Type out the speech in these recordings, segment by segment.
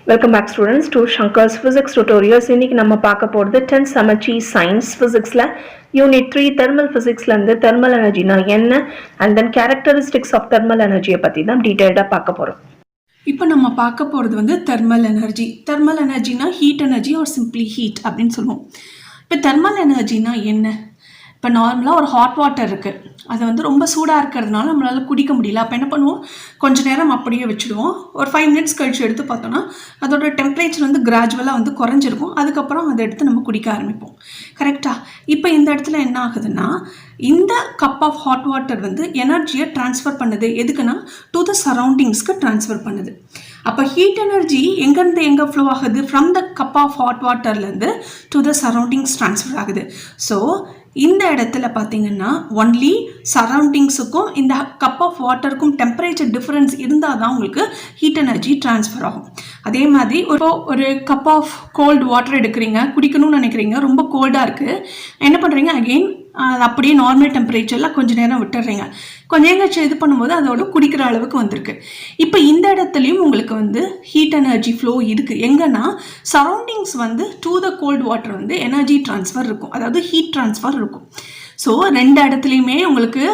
Welcome back students to Shankar's Physics Tutorials. இன்னைக்கு நம்ம பார்க்க போறது 10th Samachi Science Physicsல Unit 3 Thermal Physicsல இருந்து thermal energyனா என்ன and then characteristics of thermal energy பத்தி தான் டீடைலா பார்க்க போறோம். இப்போ நம்ம பார்க்க போறது வந்து thermal energy. Thermal energyனா heat energy or simply heat அப்படின்னு சொல்லுவோம். இப்போ thermal energyனா என்ன? இப்போ நார்மலாக ஒரு ஹாட் வாட்டர் இருக்குது, அது வந்து ரொம்ப சூடாக இருக்கிறதுனால நம்மளால் குடிக்க முடியல. அப்போ என்ன பண்ணுவோம், கொஞ்சம் நேரம் அப்படியே வச்சுடுவோம். ஒரு 5 minutes கழிச்சு எடுத்து பார்த்தோன்னா அதோட டெம்பரேச்சர் வந்து கிராஜுவலாக வந்து குறைஞ்சிருக்கும். அதுக்கப்புறம் அதை எடுத்து நம்ம குடிக்க ஆரம்பிப்போம். கரெக்டாக? இப்போ இந்த இடத்துல என்ன ஆகுதுன்னா, இந்த கப் ஆஃப் ஹாட் வாட்டர் வந்து எனர்ஜியை ட்ரான்ஸ்ஃபர் பண்ணுது. எதுக்குன்னா டு த சரௌண்டிங்ஸ்க்கு ட்ரான்ஸ்ஃபர் பண்ணுது. அப்போ ஹீட் எனர்ஜி எங்கேருந்து எங்கே ஃப்ளோ ஆகுது? From the cup of hot வாட்டர்லேருந்து டு த சரௌண்டிங்ஸ் ட்ரான்ஸ்ஃபர் ஆகுது. ஸோ இந்த இடத்துல பார்த்தீங்கன்னா ஒன்லி சரௌண்டிங்ஸுக்கும் இந்த கப் ஆஃப் வாட்டருக்கும் டெம்பரேச்சர் டிஃப்ரென்ஸ் இருந்தால் தான் உங்களுக்கு ஹீட் எனர்ஜி ட்ரான்ஸ்ஃபர் ஆகும். அதே மாதிரி ஒரு கப் ஆஃப் கோல்டு வாட்டர் எடுக்கிறீங்க, குடிக்கணும்னு நினைக்கிறீங்க, ரொம்ப கோல்டாக இருக்குது, என்ன பண்ணுறீங்க, அகெயின் அது அப்படியே நார்மல் டெம்பரேச்சரில் கொஞ்சம் நேரம் விட்டுடுறீங்க. கொஞ்சம் நேரம் இது பண்ணும்போது அதோட குடிக்கிற அளவுக்கு வந்திருக்கு. இப்போ இந்த இடத்துலையும் உங்களுக்கு வந்து ஹீட் எனர்ஜி ஃப்ளோ இருக்குது. எங்கன்னா சரௌண்டிங்ஸ் வந்து டு த கோல்டு வாட்டர் வந்து எனர்ஜி ட்ரான்ஸ்ஃபர் இருக்கும், அதாவது ஹீட் ட்ரான்ஸ்ஃபர் இருக்கும். ஸோ ரெண்டு இடத்துலையுமே உங்களுக்கு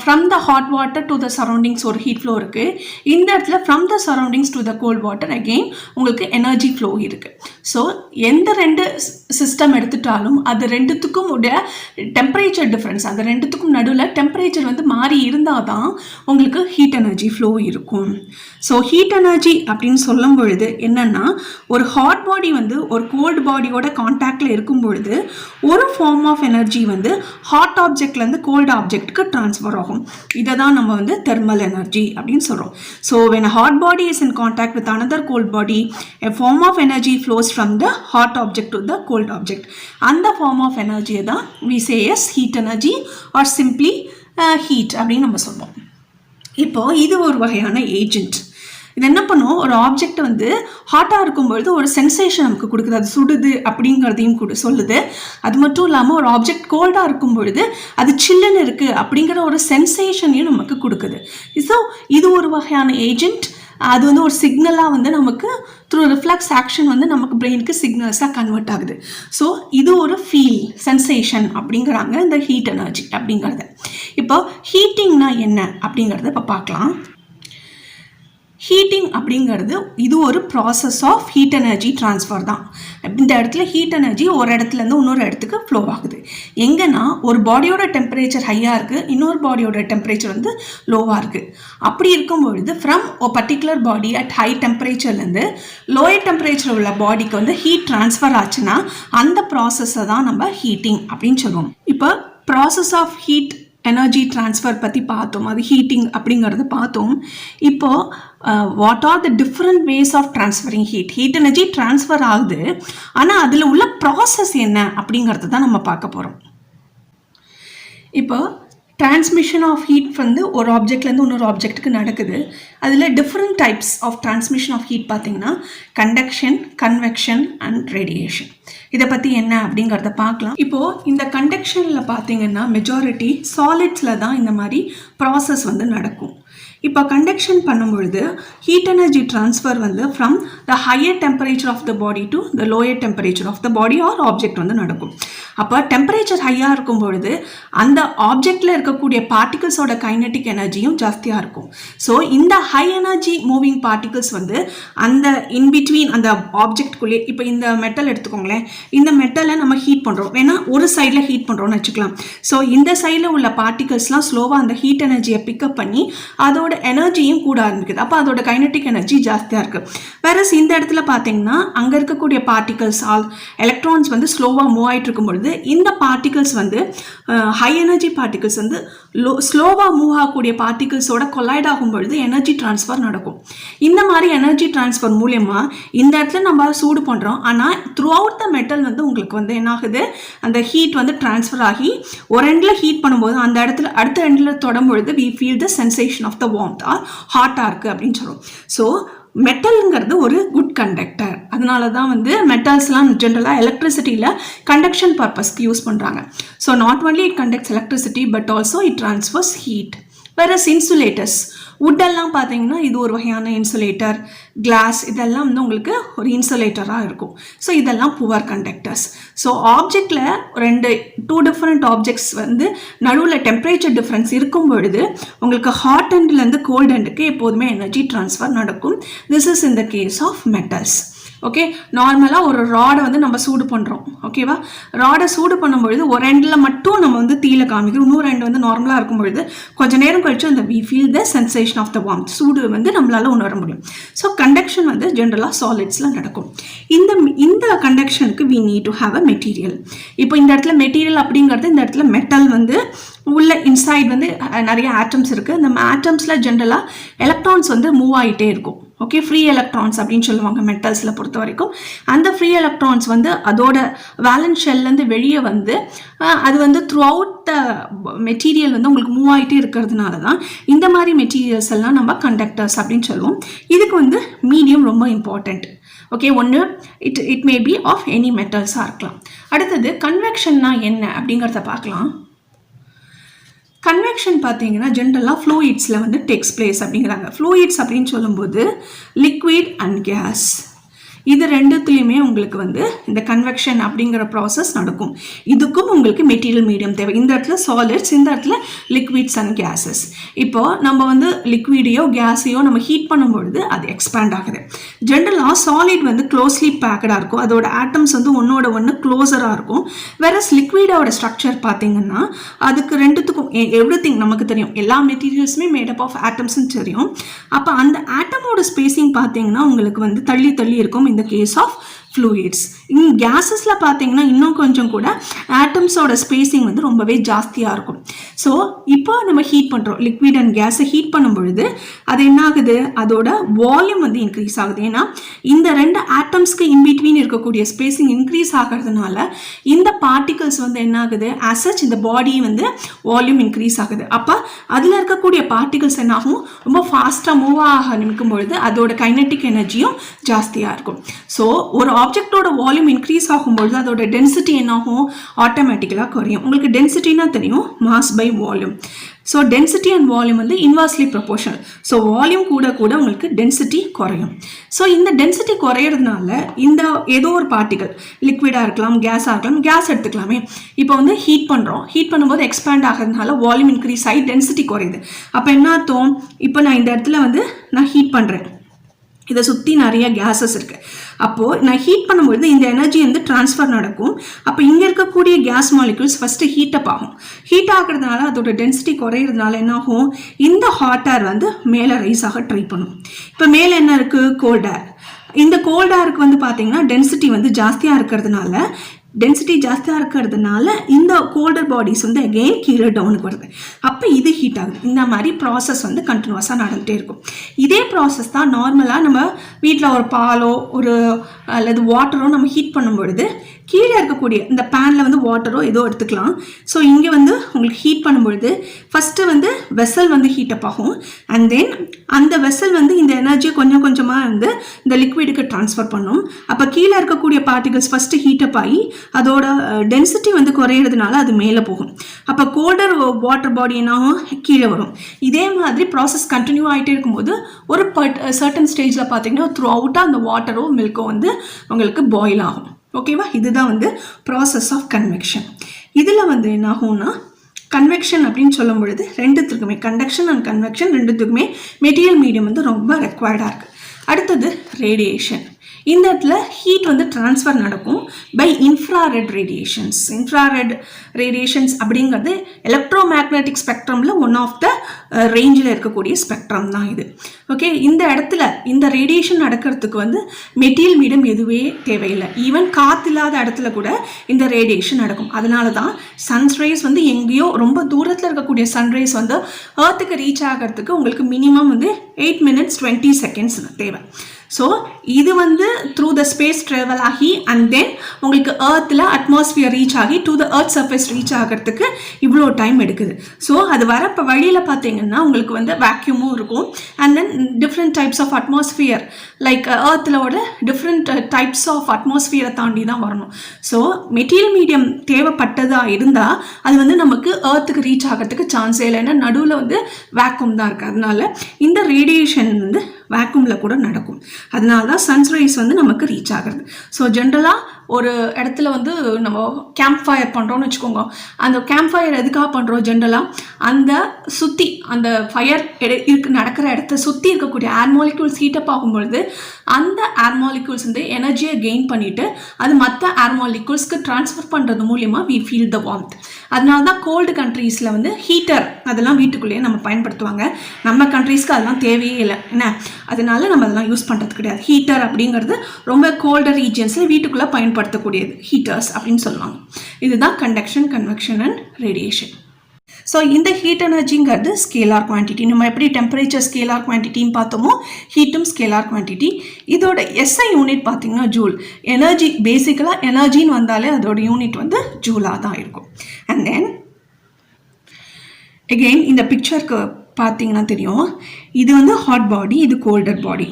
from the hot water to the surroundings ஒரு ஹீட் ஃப்ளோ இருக்குது. இந்த இடத்துல from the surroundings to the cold water again உங்களுக்கு எனர்ஜி ஃப்ளோ இருக்குது. ஸோ எந்த ரெண்டு சிஸ்டம் எடுத்துட்டாலும் அது ரெண்டுத்துக்கும் உடைய டெம்பரேச்சர் டிஃப்ரென்ஸ், அது ரெண்டுத்துக்கும் நடுவில் டெம்பரேச்சர் வந்து மாறி இருந்தால் தான் உங்களுக்கு ஹீட் எனர்ஜி ஃப்ளோ இருக்கும். ஸோ ஹீட் எனர்ஜி அப்படின்னு சொல்லும் பொழுது என்னென்னா, ஒரு ஹாட் பாடி வந்து ஒரு கோல்டு பாடியோட கான்டாக்டில் இருக்கும் பொழுது ஒரு ஃபார்ம் ஆஃப் எனர்ஜி வந்து ஹாட் ஆப்ஜெக்ட்லேருந்து கோல்டு ஆப்ஜெக்ட்டுக்கு ட்ரான்ஸ்ஃபர் ஆகும். இதை தான் நம்ம வந்து தெர்மல் எனர்ஜி அப்படின்னு சொல்கிறோம். So when a hot body is in contact with another cold body, a form of energy flows from the hot object to the cold object. அந்த form of எனர்ஜியை தான் we say as heat energy or simply heat அப்படின்னு நம்ம சொல்லுவோம். இப்போது இது ஒரு வகையான ஏஜென்ட். இது என்ன பண்ணும், ஒரு ஆப்ஜெக்ட் வந்து ஹாட்டாக இருக்கும்பொழுது ஒரு சென்சேஷன் நமக்கு கொடுக்குது, அது சுடுது அப்படிங்கிறதையும் சொல்லுது. அது மட்டும் இல்லாமல் ஒரு ஆப்ஜெக்ட் கோல்டாக இருக்கும் பொழுது அது சில்லுன்னு இருக்குது அப்படிங்கிற ஒரு சென்சேஷனையும் நமக்கு கொடுக்குது. ஸோ இது ஒரு வகையான ஏஜென்ட். அது வந்து ஒரு சிக்னலாக வந்து நமக்கு த்ரூ ரிஃப்ளெக்ஸ் ஆக்ஷன் வந்து நமக்கு பிரெயினுக்கு சிக்னல்ஸாக கன்வெர்ட் ஆகுது. ஸோ இது ஒரு ஃபீல் சென்சேஷன் அப்படிங்கிறாங்க இந்த ஹீட் எனர்ஜி அப்படிங்கிறது. இப்போ ஹீட்டிங்னா என்ன அப்படிங்கிறத இப்போ பார்க்கலாம். ஹீட்டிங் அப்படிங்கிறது இது ஒரு process of heat energy transfer தான். இந்த இடத்துல ஹீட் எனர்ஜி ஒரு இடத்துலேருந்து இன்னொரு இடத்துக்கு ஃப்ளோ ஆகுது. எங்கன்னா ஒரு பாடியோட டெம்பரேச்சர் ஹையாக இருக்குது, இன்னொரு பாடியோட டெம்பரேச்சர் வந்து லோவாக இருக்குது. அப்படி இருக்கும்பொழுது ஃப்ரம் ஒரு பர்டிகுலர் பாடி அட் ஹை டெம்பரேச்சர்லேருந்து லோயர் டெம்பரேச்சர் உள்ள பாடிக்கு வந்து ஹீட் ட்ரான்ஸ்ஃபர் ஆச்சுன்னா அந்த ப்ராசஸை தான் நம்ம ஹீட்டிங் அப்படின்னு சொல்லுவோம். இப்போ process of heat energy transfer பற்றி பார்த்தோம், அது ஹீட்டிங் அப்படிங்கிறது பார்த்தோம். இப்போது what are the different ways of transferring heat. Heat energy transfer ஆகுது, ஆனால் அதில் உள்ள ப்ராசஸ் என்ன அப்படிங்கிறது தான் நம்ம பார்க்க போகிறோம். இப்போ டிரான்ஸ்மிஷன் ஆஃப் ஹீட் வந்து ஒரு ஆப்ஜெக்ட்லேருந்து இன்னொரு ஆப்ஜெக்ட்டுக்கு நடக்குது. அதில் different types of transmission of heat பார்த்தீங்கன்னா கண்டக்ஷன், கன்வெக்ஷன் அண்ட் ரேடியேஷன். இதை பற்றி என்ன அப்படிங்கிறத பார்க்கலாம். இப்போது இந்த கண்டக்ஷனில் பார்த்தீங்கன்னா மெஜாரிட்டி சாலிட்ஸில் தான் இந்த மாதிரி ப்ராசஸ் வந்து நடக்கும். இப்போ கண்டக்ஷன் பண்ணும்பொழுது ஹீட் எனர்ஜி ட்ரான்ஸ்ஃபர் வந்து from the higher temperature of the body to the lower temperature of the body or object வந்து நடக்கும். அப்போ டெம்பரேச்சர் ஹையாக இருக்கும் பொழுது அந்த ஆப்ஜெக்டில் இருக்கக்கூடிய பார்ட்டிகல்ஸோட கைனட்டிக் எனர்ஜியும் ஜாஸ்தியாக இருக்கும். ஸோ இந்த ஹை எனர்ஜி மூவிங் பார்ட்டிகல்ஸ் வந்து அந்த இன்பிட்வீன் அந்த ஆப்ஜெக்ட்குள்ளேயே, இப்போ இந்த மெட்டல் எடுத்துக்கோங்களேன், இந்த மெட்டலை நம்ம ஹீட் பண்ணுறோம், வேணா ஒரு சைடில் ஹீட் பண்ணுறோம்னு வச்சுக்கலாம். ஸோ இந்த சைடில் உள்ள பார்ட்டிகல்ஸ்லாம் ஸ்லோவாக அந்த ஹீட் எனர்ஜியை பிக்கப் பண்ணி அதோட எனர்ஜியும் கூட ஆரம்பிக்குது. அப்போ அதோட கைனட்டிக் எனர்ஜி ஜாஸ்தியாக இருக்குது. வேறஸ் இந்த இடத்துல பார்த்தீங்கன்னா அங்கே இருக்கக்கூடிய பார்ட்டிகல்ஸ் எலக்ட்ரான்ஸ் வந்து ஸ்லோவாக மூவ் ஆகிட்டு இருக்கும் பொழுது இந்த பார்ட்டிகல்ஸ் வந்து ஹை எனர்ஜி பார்ட்டிகல்ஸ் வந்து ஸ்லோவாக மூவ் ஆகக்கூடிய பார்ட்டிகல்ஸோட கொலைட் ஆகும் பொழுது எனர்ஜி ட்ரான்ஸ்ஃபர் நடக்கும். இந்த மாதிரி எனர்ஜி ட்ரான்ஸ்ஃபர் மூலயமா இந்த இடத்துல நம்ம சூடு பண்ணுறோம், ஆனால் த்ரூ அவுட் த மெட்டல் வந்து உங்களுக்கு வந்து என்ன ஆகுது, அந்த ஹீட் வந்து ட்ரான்ஸ்ஃபர் ஆகி ஒரு எண்டில் ஹீட் பண்ணும்போது அந்த இடத்துல அடுத்த எண்டில் தொடும்பொழுது we feel the sensation of the warmth or ஹாட்டாக இருக்குது அப்படின்னு சொல்லுவோம். ஸோ மெட்டலுங்கிறது ஒரு குட் கண்டக்டர். அதனால தான் வந்து மெட்டல்ஸ்லாம் ஜென்ரலாக எலக்ட்ரிசிட்டியில் கண்டக்ஷன் பர்பஸ்க்கு யூஸ் பண்ணுறாங்க. So not only it conducts electricity but also it transfers heat. Whereas insulators வுட்டெல்லாம் பார்த்தீங்கன்னா இது ஒரு வகையான இன்சுலேட்டர், கிளாஸ் இதெல்லாம் வந்து உங்களுக்கு ஒரு இன்சுலேட்டராக இருக்கும். ஸோ இதெல்லாம் புவர் கண்டக்டர்ஸ். ஸோ ஆப்ஜெக்டில் டூ டிஃப்ரெண்ட் ஆப்ஜெக்ட்ஸ் வந்து நடுவில் டெம்பரேச்சர் டிஃப்ரென்ஸ் இருக்கும் பொழுது உங்களுக்கு ஹாட் எண்ட்லேருந்து கோல்ட் எண்டுக்கு எப்போதுமே எனர்ஜி ட்ரான்ஸ்ஃபர் நடக்கும். This is in the case of metals. Okay, நார்மலாக ஒரு ராடை வந்து நம்ம சூடு பண்ணுறோம். ஓகேவா, ராடை சூடு பண்ணும்பொழுது ஒரு எண்டில் மட்டும் நம்ம வந்து தீயில காமிக்கிறோம், இன்னொரு எண்டு வந்து நார்மலாக இருக்கும்பொழுது கொஞ்சம் நேரம் கழிச்சு அந்த we feel the sensation of the warmth, சூடு வந்து நம்மளால உணர முடியும். ஸோ கண்டக்ஷன் வந்து ஜென்ரலாக சாலிட்ஸில் நடக்கும். இந்த கண்டக்ஷனுக்கு we need to have a material. இப்போ இந்த இடத்துல மெட்டீரியல் அப்படிங்கிறது இந்த இடத்துல மெட்டல் வந்து உள்ள இன்சைட் வந்து நிறைய ஆட்டம்ஸ் இருக்குது. அந்த ஆட்டம்ஸில் ஜென்ரலாக எலக்ட்ரான்ஸ் வந்து மூவ் ஆகிட்டே இருக்கும். ஓகே, ஃப்ரீ எலக்ட்ரான்ஸ் அப்படின்னு சொல்லுவாங்க மெட்டல்ஸில் பொறுத்த வரைக்கும். அந்த ஃப்ரீ எலக்ட்ரான்ஸ் வந்து அதோட வேலன்ஸ் ஷெல்லேருந்து வெளியே வந்து அது வந்து த்ரூ அவுட் த மெட்டீரியல் வந்து உங்களுக்கு மூவ் ஆகிட்டே இருக்கிறதுனால தான் இந்த மாதிரி மெட்டீரியல்ஸ் எல்லாம் நம்ம கண்டக்டர்ஸ் அப்படின்னு சொல்லுவோம். இதுக்கு வந்து மீடியம் ரொம்ப இம்பார்ட்டண்ட். ஓகே, ஒன்று it may be of any மெட்டல்ஸாக இருக்கலாம். அடுத்தது கன்வெக்ஷன்னா என்ன அப்படிங்கிறத பார்க்கலாம். கன்வெக்ஷன் பார்த்தீங்கன்னா ஜென்ரலாக ஃப்ளூயிட்ஸில் வந்து டேக்ஸ் பிளேஸ் அப்படிங்கிறாங்க. ஃப்ளூயிட்ஸ் அப்படின்னு சொல்லும்போது லிக்விட் அண்ட் கேஸ், இது ரெண்டுத்துலேயுமே உங்களுக்கு வந்து இந்த கன்வெக்ஷன் அப்படிங்கிற ப்ராசஸ் நடக்கும். இதுக்கும் உங்களுக்கு மெட்டீரியல் மீடியம் தேவை. இந்த இடத்துல சாலிட்ஸ், இந்த இடத்துல லிக்விட்ஸ் அண்ட் கேஸஸ். இப்போ நம்ம வந்து லிக்விடையோ கேஸையோ நம்ம ஹீட் பண்ணும்பொழுது அது எக்ஸ்பேண்ட் ஆகுது. ஜென்ரலாக சாலிட் வந்து க்ளோஸ்லி பேக்கடாக இருக்கும், அதோட ஆட்டம்ஸ் வந்து ஒன்னோட ஒன்று க்ளோஸராக இருக்கும். வேறஸ் லிக்விடோட ஸ்ட்ரக்சர் பார்த்தீங்கன்னா அதுக்கு ரெண்டுத்துக்கும் எவ்ரிதிங் நமக்கு தெரியும், எல்லா மெட்டீரியல்ஸுமே மேடப் ஆஃப் ஆட்டம்ஸ்ன்னு தெரியும். அப்போ அந்த ஆட்டமோட ஸ்பேசிங் பார்த்தீங்கன்னா உங்களுக்கு வந்து தள்ளி தள்ளி இருக்கும் in the case of fluids. in gases-ல பார்த்தீங்கன்னா இன்னும் கொஞ்சம் கூட ஆட்டம்ஸோட ஸ்பேசிங் வந்து ரொம்பவே ஜாஸ்தியாக இருக்கும். ஸோ இப்போ நம்ம ஹீட் பண்ணுறோம், லிக்விட் அண்ட் கேஸை ஹீட் பண்ணும் பொழுது அது என்ன ஆகுது, அதோட வால்யூம் வந்து இன்க்ரீஸ் ஆகுது. ஏன்னா இந்த ரெண்டு ஆட்டம்ஸ்க்கு இன்பிட்வீன் இருக்கக்கூடிய ஸ்பேசிங் இன்க்ரீஸ் ஆகிறதுனால இந்த பார்ட்டிகல்ஸ் வந்து என்ன ஆகுது, ஆஸ் சச் இந்த பாடி வந்து வால்யூம் இன்க்ரீஸ் ஆகுது. அப்போ அதில் இருக்கக்கூடிய பார்ட்டிகல்ஸ் என்ன ஆகும், ரொம்ப ஃபாஸ்ட்டாக மூவ் ஆக நிற்கும் பொழுது அதோட கைனட்டிக் எனர்ஜியும் ஜாஸ்தியாக இருக்கும். ஸோ ஒரு ஆப்ஜெக்டோட வால்யூம் இன்க்ரீஸ் ஆகும்பொழுது அதோட டென்சிட்டி என்னாகும், ஆட்டோமேட்டிக்கலாக குறையும். உங்களுக்கு டென்சிட்டினா தெரியும், mass by volume. So density and volume வந்து இன்வர்ஸ்லி ப்ரொபோர்ஷனல். ஸோ வால்யூம் கூட கூட உங்களுக்கு டென்சிட்டி குறையும். ஸோ இந்த டென்சிட்டி குறையிறதுனால இந்த ஏதோ ஒரு பார்ட்டிகல் லிக்விடாக இருக்கலாம், கேஸாக இருக்கலாம், கேஸ் எடுத்துக்கலாமே. இப்போ வந்து ஹீட் பண்ணுறோம், ஹீட் பண்ணும்போது எக்ஸ்பேண்ட் ஆகிறதுனால வால்யூம் இன்க்ரீஸ் ஆகி டென்சிட்டி குறையுது. அப்போ என்ன அர்த்தம், இப்போ நான் இந்த இடத்துல வந்து நான் ஹீட் பண்ணுறேன், இதை சுற்றி நிறைய கேஸஸ் இருக்குது. அப்போது நான் ஹீட் பண்ணும்பொழுது இந்த எனர்ஜி வந்து ட்ரான்ஸ்ஃபர் நடக்கும். அப்போ இங்கே இருக்கக்கூடிய கேஸ் மாலிக்யூல்ஸ் ஃபஸ்ட்டு ஹீட்டப் ஆகும். ஹீட் ஆகிறதுனால அதோட டென்சிட்டி குறையிறதுனால என்ன ஆகும், இந்த ஹாட் ஏர் வந்து மேலே ரைஸ் ஆக ட்ரை பண்ணும். இப்போ மேலே என்ன இருக்குது, கோல்ட் ஏர். இந்த கோல்ட் ஏருக்கு வந்து பார்த்தீங்கன்னா டென்சிட்டி வந்து ஜாஸ்தியாக இருக்கிறதுனால இந்த கோல்டர் பாடிஸ் வந்து அகெயின் கீழே டவுனுக்கு வருது. அப்போ இது ஹீட் ஆகுது. இந்த மாதிரி ப்ராசஸ் வந்து கண்டினியூஸாக நடந்துகிட்டே இருக்கும். இதே ப்ராசஸ் தான் நார்மலாக நம்ம வீட்டில் ஒரு பாலோ ஒரு அல்லது வாட்டரோ நம்ம ஹீட் பண்ணும் பொழுது கீழே இருக்கக்கூடிய இந்த பேனில் வந்து வாட்டரோ ஏதோ எடுத்துக்கலாம். ஸோ இங்கே வந்து உங்களுக்கு ஹீட் பண்ணும்பொழுது ஃபஸ்ட்டு வந்து வெசல் வந்து ஹீட்டப் ஆகும். அண்ட் தென் அந்த வெசல் வந்து இந்த எனர்ஜியை கொஞ்சம் கொஞ்சமாக வந்து இந்த லிக்விடுக்கு ட்ரான்ஸ்ஃபர் பண்ணும். அப்போ கீழே இருக்கக்கூடிய பார்ட்டிகல்ஸ் ஃபஸ்ட்டு ஹீட்டப் ஆகி அதோட டென்சிட்டி வந்து குறையிறதுனால அது மேலே போகும். அப்போ கோல்டர் வாட்டர் பாடி என்னாகும், கீழே வரும். இதே மாதிரி ப்ராசஸ் கண்டினியூ ஆகிட்டே இருக்கும்போது ஒரு சர்டன் ஸ்டேஜில் பார்த்தீங்கன்னா த்ரூ அவுட்டாக அந்த வாட்டரோ மில்கோ வந்து உங்களுக்கு பாயில் ஆகும். ஓகேவா, இதுதான் வந்து ப்ராசஸ் ஆஃப் கன்வெக்ஷன். இதில் வந்து என்ன ஆகும்னா, கன்வெக்ஷன் அப்படின்னு சொல்லும் பொழுது ரெண்டுத்துக்குமே கண்டக்ஷன் அண்ட் கன்வெக்ஷன் ரெண்டுத்துக்குமே மெட்டீரியல் மீடியம் வந்து ரொம்ப ரெக்வயர்டாக இருக்குது. அடுத்தது ரேடியேஷன். இந்த இடத்துல ஹீட் வந்து ட்ரான்ஸ்ஃபர் நடக்கும் by infrared radiations. Infrared radiations அப்படிங்கிறது எலக்ட்ரோ மேக்னெட்டிக் ஸ்பெக்ட்ரமில் ஒன் ஆஃப் த ரேஞ்சில் இருக்கக்கூடிய ஸ்பெக்ட்ரம் தான் இது. ஓகே, இந்த இடத்துல இந்த ரேடியேஷன் நடக்கிறதுக்கு வந்து மெட்டீரியல் மீடியம் எதுவே தேவையில்லை. ஈவன் காற்று இல்லாத இடத்துல கூட இந்த ரேடியேஷன் நடக்கும். அதனால தான் சன்ரைஸ் வந்து எங்கேயோ ரொம்ப தூரத்தில் இருக்கக்கூடிய சன்ரைஸ் வந்து ஏர்த்துக்கு ரீச் ஆகிறதுக்கு உங்களுக்கு மினிமம் வந்து 8 minutes 20 seconds தேவை. ஸோ இது வந்து த்ரூ த ஸ்பேஸ் ட்ராவல் ஆகி அண்ட் தென் உங்களுக்கு ஏர்த்தில் அட்மாஸ்பியர் ரீச் ஆகி to the earth surface reach ஆகிறதுக்கு இவ்வளோ டைம் எடுக்குது. ஸோ அது வரப்போ வழியில் பார்த்தீங்கன்னா உங்களுக்கு வந்து வேக்யூமும் இருக்கும் and then different types of atmosphere like ஏர்த்திலோட டிஃப்ரெண்ட் டைப்ஸ் ஆஃப் அட்மாஸ்பியரை தாண்டி தான் வரணும். ஸோ மெட்டீரியல் மீடியம் தேவைப்பட்டதாக இருந்தால் அது வந்து நமக்கு ஏர்த்துக்கு ரீச் ஆகிறதுக்கு சான்ஸே இல்லை. ஏன்னா நடுவில் வந்து வேக்யூம் தான் இருக்குது. அதனால இந்த ரேடியேஷன் வந்து வேக்யூமில் கூட நடக்கும். அதனால தான் சன்ரைஸ் வந்து நமக்கு ரீச் ஆகிறது. ஸோ ஜென்ரலாக ஒரு இடத்துல வந்து நம்ம கேம்ப் ஃபயர் பண்ணுறோன்னு வச்சுக்கோங்க. அந்த கேம்ப் ஃபயர் எதுக்காக பண்ணுறோம்? ஜென்ரலாக அந்த சுற்றி அந்த ஃபயர் நடக்கிற இடத்த சுற்றி இருக்கக்கூடிய ஏர் மாலிக்யூல்ஸ் ஹீட்டப் ஆகும்பொழுது அந்த ஏர் மாலிக்யூல்ஸ் வந்து எனர்ஜியை கெயின் பண்ணிவிட்டு அது மற்ற ஏர் மாலிக்யூல்ஸ்க்கு ட்ரான்ஸ்ஃபர் பண்ணுறது மூலிமா வி ஃபீல் த வார்ம்த். அதனால தான் கோல்டு கண்ட்ரீஸில் வந்து ஹீட்டர் அதெல்லாம் வீட்டுக்குள்ளேயே நம்ம பயன்படுத்துவாங்க. நம்ம கண்ட்ரீஸ்க்கு அதெல்லாம் தேவையே இல்லை என்ன, அதனால நம்ம அதெல்லாம் யூஸ் பண்ணுறது கிடையாது. ஹீட்டர் அப்படிங்கிறது ரொம்ப கோல்டர் ரீஜியன்ஸில் வீட்டுக்குள்ளே பயன்படுத்தக்கூடியது ஹீட்டர்ஸ் அப்படின்னு சொல்லுவாங்க. இதுதான் conduction, convection and radiation. So இந்த ஹீட் எனர்ஜிங்கிறது ஸ்கேலார் குவான்டிட்டி. நம்ம எப்படி டெம்பரேச்சர் ஸ்கேலார் குவான்டிட்டின்னு பார்த்தோமோ ஹீட்டும் ஸ்கேலார் குவான்டிட்டி. இதோட எஸ்ஐ யூனிட் பார்த்தீங்கன்னா ஜூல். எனர்ஜி பேசிக்கலாக எனர்ஜின்னு வந்தாலே அதோட யூனிட் வந்து ஜூலாக தான் இருக்கும். அண்ட் தென் அகெயின் இந்த பிக்சருக்கு பார்த்தீங்கன்னா தெரியும், இது வந்து ஹாட் பாடி, இது கோல்டர் பாடி.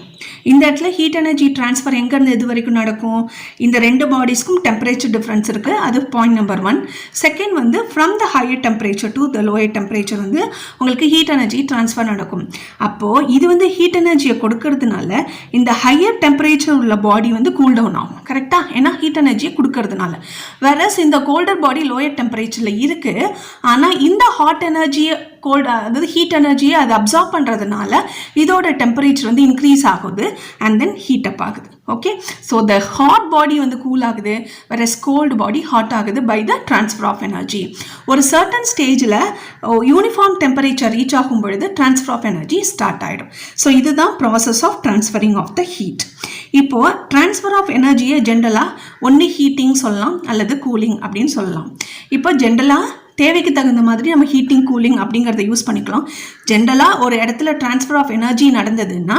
இந்த இடத்துல ஹீட் எனர்ஜி ட்ரான்ஸ்ஃபர் எங்கேருந்து எது வரைக்கும் நடக்கும்? இந்த ரெண்டு பாடிஸ்க்கும் டெம்பரேச்சர் டிஃப்ரென்ஸ் இருக்குது. அது பாயிண்ட் நம்பர் 1. செகண்ட் வந்து from the higher temperature to the lower temperature வந்து உங்களுக்கு ஹீட் எனர்ஜி ட்ரான்ஸ்ஃபர் நடக்கும். அப்போது இது வந்து ஹீட் எனர்ஜியை கொடுக்கறதுனால இந்த ஹையர் டெம்பரேச்சர் உள்ள பாடி வந்து கூல் டவுன் ஆகும். கரெக்டாக? ஏன்னா ஹீட் எனர்ஜியை கொடுக்கறதுனால. வேறஸ் இந்த கோல்டர் பாடி லோயர் டெம்பரேச்சரில் இருக்குது. ஆனால் இந்த ஹாட் எனர்ஜியை கோல்டு அதாவது ஹீட் எனர்ஜியை அது அப்சார்ப் பண்ணுறதுனால இதோட டெம்பரேச்சர் வந்து இன்க்ரீஸ் ஆகுது அண்ட் தென் ஹீட் அப் ஆகுது. Okay, so the hot body வந்து கூல் ஆகுது, வேறஸ் கோல்டு பாடி ஹாட் ஆகுது by the transfer of energy. ஒரு சர்டன் ஸ்டேஜில் யூனிஃபார்ம் டெம்பரேச்சர் ரீச் ஆகும் பொழுது ட்ரான்ஸ்ஃபர் ஆஃப் எனர்ஜி ஸ்டார்ட் ஆகிடும். ஸோ இதுதான் process of transferring of the heat. இப்போது ட்ரான்ஸ்ஃபர் ஆஃப் எனர்ஜியை ஜென்ரலாக ஒன்று ஹீட்டிங் சொல்லலாம் அல்லது கூலிங் அப்படின்னு சொல்லலாம். இப்போ ஜென்ரலாக தேவைக்கு தகுந்த மாதிரி நம்ம ஹீட்டிங் கூலிங் அப்படிங்கிறத யூஸ் பண்ணிக்கலாம். ஜென்ரலாக ஒரு இடத்துல ட்ரான்ஸ்ஃபர் ஆஃப் எனர்ஜி நடந்ததுன்னா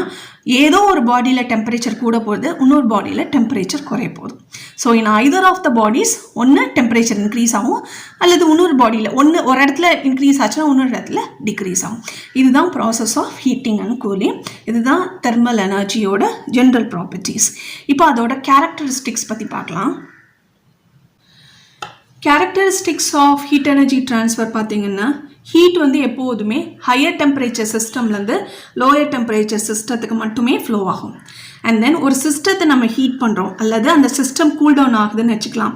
ஏதோ ஒரு பாடியில் டெம்பரேச்சர் கூட போகுது, இன்னொரு பாடியில் டெம்பரேச்சர் குறைய போகுது. So in either of the bodies ஒன்று டெம்பரேச்சர் இன்க்ரீஸ் ஆகும் அல்லது இன்னொரு பாடியில் ஒரு இடத்துல இன்க்ரீஸ் ஆச்சுன்னா இன்னொரு இடத்துல டிக்ரீஸ் ஆகும். இதுதான் process of heating and cooling. இதுதான் தெர்மல் எனர்ஜியோட ஜென்ரல் ப்ராப்பர்ட்டிஸ். இப்போ அதோட கேரக்டரிஸ்டிக்ஸ் பற்றி பார்க்கலாம். Characteristics of heat energy transfer பார்த்தீங்கன்னா ஹீட் வந்து எப்போதுமே ஹையர் டெம்பரேச்சர் சிஸ்டம்லேருந்து லோயர் டெம்பரேச்சர் சிஸ்டத்துக்கு மட்டுமே ஃப்ளோ ஆகும். அண்ட் தென் ஒரு சிஸ்டத்தை நம்ம ஹீட் பண்ணுறோம் அல்லது அந்த சிஸ்டம் கூல் டவுன் ஆகுதுன்னு வச்சுக்கலாம்.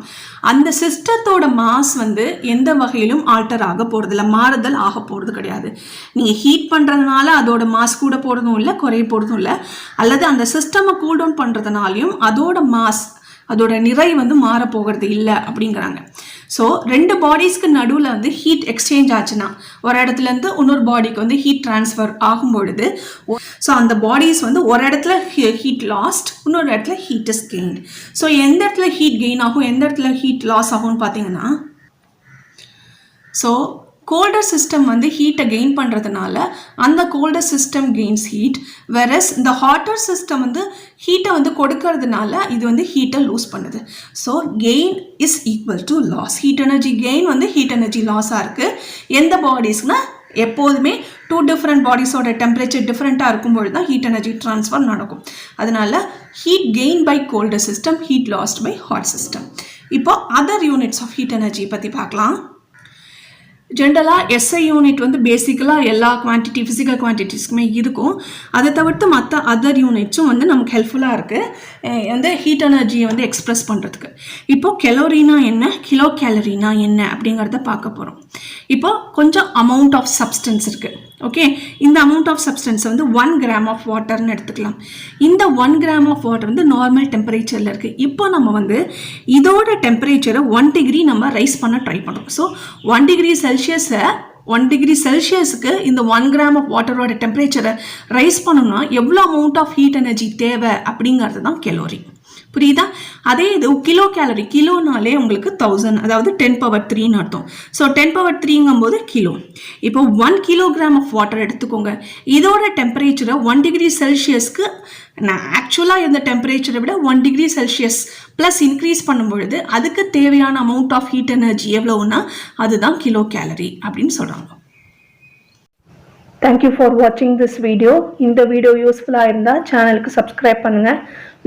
அந்த சிஸ்டத்தோட மாஸ் வந்து எந்த வகையிலும் ஆல்டர் ஆக போகிறதில்ல, மாறுதல் ஆக போகிறது கிடையாது. நீங்கள் ஹீட் பண்ணுறதுனால அதோட மாஸ் கூட போகிறதும் இல்லை, குறைய போகிறதும் இல்லை. அல்லது அந்த சிஸ்டமை கூல் டவுன் பண்ணுறதுனாலையும் அதோட மாஸ் அதோட நிறை வந்து மாற போகிறது இல்லை அப்படிங்கிறாங்க. ஸோ ரெண்டு பாடிஸ்க்கு நடுவில் வந்து ஹீட் எக்ஸ்சேஞ்ச் ஆச்சுன்னா ஒரு இடத்துலேருந்து இன்னொரு பாடிக்கு வந்து ஹீட் ட்ரான்ஸ்ஃபர் ஆகும் பொழுது ஸோ அந்த பாடிஸ் வந்து ஒரு இடத்துல ஹீட் லாஸ்ட், இன்னொரு இடத்துல ஹீட் இஸ் கெயின்ட். ஸோ எந்த இடத்துல ஹீட் கெயின் ஆகும், எந்த இடத்துல ஹீட் லாஸ் ஆகும்னு பார்த்தீங்கன்னா, ஸோ கோல்டர் சிஸ்டம் வந்து ஹீட்டை கெயின் பண்ணுறதுனால அந்த colder system gains heat, versus இந்த ஹாட்டர் சிஸ்டம் வந்து ஹீட்டை வந்து கொடுக்கறதுனால இது வந்து ஹீட்டை லூஸ் பண்ணுது. So gain is equal to loss. Heat energy gain வந்து ஹீட் எனர்ஜி லாஸாக இருக்குது. எந்த பாடிஸ்னா எப்போதுமே டூ டிஃப்ரெண்ட் பாடிஸோட டெம்பரேச்சர் டிஃப்ரெண்ட்டாக இருக்கும்பொழுது தான் ஹீட் எனர்ஜி ட்ரான்ஸ்ஃபர் நடக்கும். அதனால heat gain by colder system, heat lost by hot system. இப்போ other units of heat energy பற்றி பார்க்கலாம். ஜென்ரலாக எஸ்ஐ யூனிட் வந்து பேசிக்கலாக எல்லா குவான்டிட்டி ஃபிசிக்கல் குவான்டிட்டிஸ்க்குமே இருக்கும். அதை தவிர்த்து மற்ற அதர் யூனிட்ஸும் வந்து நமக்கு ஹெல்ப்ஃபுல்லாக இருக்குது வந்து ஹீட் எனர்ஜியை வந்து எக்ஸ்ப்ரெஸ் பண்ணுறதுக்கு. இப்போது கெலோரினா என்ன, கிலோ கேலரினா என்ன அப்படிங்கிறத பார்க்க போகிறோம். இப்போது கொஞ்சம் அமௌண்ட் ஆஃப் சப்ஸ்டன்ஸ் இருக்குது. ஓகே, இந்த அமௌண்ட் ஆஃப் சப்ஸ்டன்ஸை வந்து 1 கிராம் ஆஃப் வாட்டர்னு எடுத்துக்கலாம். இந்த 1 கிராம் ஆஃப் வாட்டர் வந்து நார்மல் டெம்பரேச்சரில் இருக்குது. இப்போ நம்ம வந்து இதோட டெம்பரேச்சரை 1 டிகிரி நம்ம ரைஸ் பண்ண ட்ரை பண்ணுறோம். ஸோ 1 டிகிரி செல்சியஸுக்கு இந்த 1 கிராம் ஆஃப் வாட்டரோட டெம்பரேச்சரை ரைஸ் பண்ணணும்னா எவ்வளோ அமௌண்ட் ஆஃப் ஹீட் எனர்ஜி தேவை அப்படிங்கிறது தான் கெலோரி. புரியுதா? அதே இது கிலோ கேலரி, கிலோனாலே உங்களுக்கு 1000, அதாவது 10 பவர் 3ன்னு அர்த்தம். ஸோ 10 பவர் 3ங்கும்போது கிலோ. இப்போ 1 கிலோகிராம் ஆஃப் வாட்டர் எடுத்துக்கோங்க. இதோட டெம்பரேச்சரை 1 டிகிரி செல்சியஸ்க்கு நான் ஆக்சுவலாக இந்த டெம்பரேச்சரை விட 1 டிகிரி செல்சியஸ் ப்ளஸ் இன்க்ரீஸ் பண்ணும்பொழுது அதுக்கு தேவையான அமௌண்ட் ஆஃப் ஹீட் எனர்ஜி எவ்வளோன்னா அதுதான் கிலோ கேலரி அப்படின்னு சொல்கிறாங்க. தேங்க்யூ ஃபார் வாட்சிங் திஸ் வீடியோ. இந்த வீடியோ யூஸ்ஃபுல்லாக இருந்தால் சேனலுக்கு சப்ஸ்கிரைப் பண்ணுங்கள்,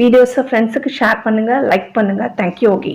வீடியோஸை ஃப்ரெண்ட்ஸுக்கு ஷேர் பண்ணுங்கள், லைக் பண்ணுங்கள். தேங்க்யூ. ஓகே.